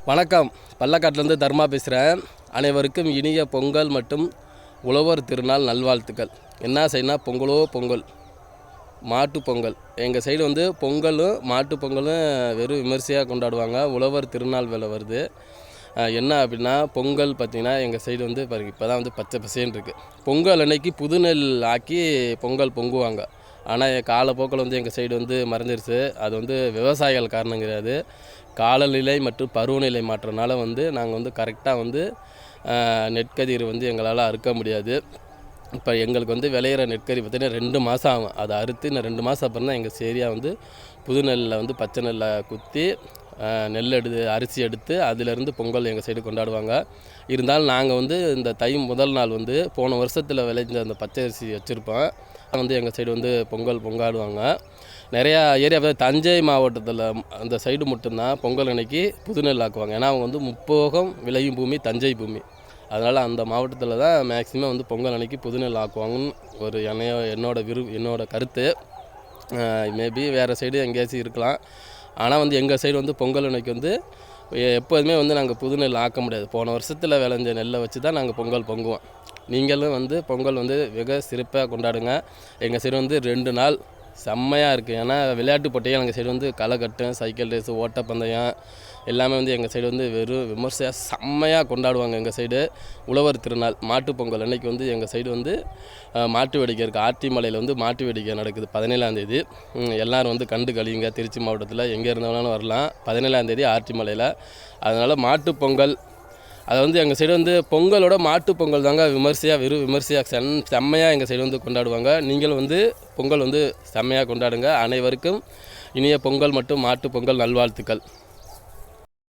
வணக்கம். பள்ளக்காட்டிலேருந்து தர்மா பேசுகிறேன். அனைவருக்கும் இனிய பொங்கல் மற்றும் உழவர் திருநாள் நல்வாழ்த்துக்கள். என்ன செய்யணும், பொங்கலோ பொங்கல், மாட்டு பொங்கல். எங்கள் சைடு வந்து பொங்கலும் மாட்டு பொங்கலும் வெறும் விமர்சையாக கொண்டாடுவாங்க. உழவர் திருநாள் வேலை வருது. என்ன அப்படின்னா, பொங்கல் பார்த்திங்கன்னா எங்கள் சைடு வந்து இப்போ தான் வந்து பச்சை பசேன்னு இருக்குது. பொங்கல் அன்னைக்கு புது நெல் ஆக்கி பொங்கல் பொங்குவாங்க. ஆனால் காலப்போக்கில் வந்து எங்கள் சைடு வந்து மறைஞ்சிருச்சு. அது வந்து விவசாயிகள் காரணம் கிடையாது. காலநிலை மற்றும் பருவநிலை மாற்றனால வந்து நாங்கள் வந்து கரெக்டாக வந்து நெற்கதிர் வந்து எங்களால் அறுக்க முடியாது. இப்போ எங்களுக்கு வந்து விளையிற நெற்கதிர் பார்த்திங்கன்னா 2 மாதம் ஆகும். அதை அறுத்து இன்னும் 2 மாதம் அப்புறம் தான் எங்கள் ஏரியா வந்து புது நெல்லில் வந்து பச்சை நெல்லை குத்தி நெல் அரிசி எடுத்து அதிலேருந்து பொங்கல் எங்கள் சைடு கொண்டாடுவாங்க. இருந்தாலும் நாங்கள் வந்து இந்த தை முதல் நாள் வந்து போன வருஷத்தில் விளைஞ்ச அந்த பச்சை அரிசி வச்சுருப்போம். வந்து எங்கள் சைடு வந்து பொங்கல் பொங்காடுவாங்க. நிறையா ஏரியா தஞ்சை மாவட்டத்தில் அந்த சைடு மட்டும்தான் பொங்கல் அன்னைக்கு புது நெல் ஆக்குவாங்க. ஏன்னா அவங்க வந்து முப்போகம் விளையும் பூமி தஞ்சை பூமி. அதனால் அந்த மாவட்டத்தில் தான் மேக்ஸிமம் வந்து பொங்கல் அன்னைக்கு புது நெல் ஆக்குவாங்கன்னு ஒரு என்னோட கருத்து. மேபி வேறு சைடு எங்கேயாச்சும் இருக்கலாம். ஆனால் வந்து எங்கள் சைடு வந்து பொங்கல் அன்னைக்கு வந்து எப்போதுமே வந்து நாங்கள் புது நெல் ஆக்க முடியாது. போன வருஷத்தில் விளைஞ்ச நெல்லை வச்சு தான் நாங்கள் பொங்கல் பொங்குவோம். நீங்களும் வந்து பொங்கல் வந்து வெகு சிறப்பாக கொண்டாடுங்க. எங்கள் சைடு வந்து 2 நாள் செம்மையாக இருக்குது. ஏன்னா விளையாட்டு போட்டிகள் எங்கள் சைடு வந்து களைக்கட்டும், சைக்கிள் ரேஸு, ஓட்டப்பந்தயம் எல்லாமே வந்து எங்கள் சைடு வந்து வெறும் விமர்சையாக செம்மையாக கொண்டாடுவாங்க. எங்கள் சைடு உழவர் திருநாள் மாட்டு பொங்கல் அன்னைக்கு வந்து எங்கள் சைடு வந்து மாட்டு வேடிக்கை இருக்குது. ஆற்றிமலையில் வந்து மாட்டு வேடிக்கை நடக்குது 17ஆம் தேதி. எல்லோரும் வந்து கண்டு கழியுங்க. திருச்சி மாவட்டத்தில் எங்கே இருந்தாலும் வரலாம். 17ஆம் தேதி ஆற்றிமலையில். அதனால் மாட்டு பொங்கல் அதை வந்து எங்கள் சைடு வந்து பொங்கலோட மாட்டு பொங்கல் தாங்க வெறும் விமர்சையாக செம்மையாக எங்கள் சைடு வந்து கொண்டாடுவாங்க. நீங்களும் வந்து பொங்கல் வந்து செம்மையாக கொண்டாடுங்க. அனைவருக்கும் இனிய பொங்கல் மற்றும் மாட்டு பொங்கல் நல்வாழ்த்துக்கள்.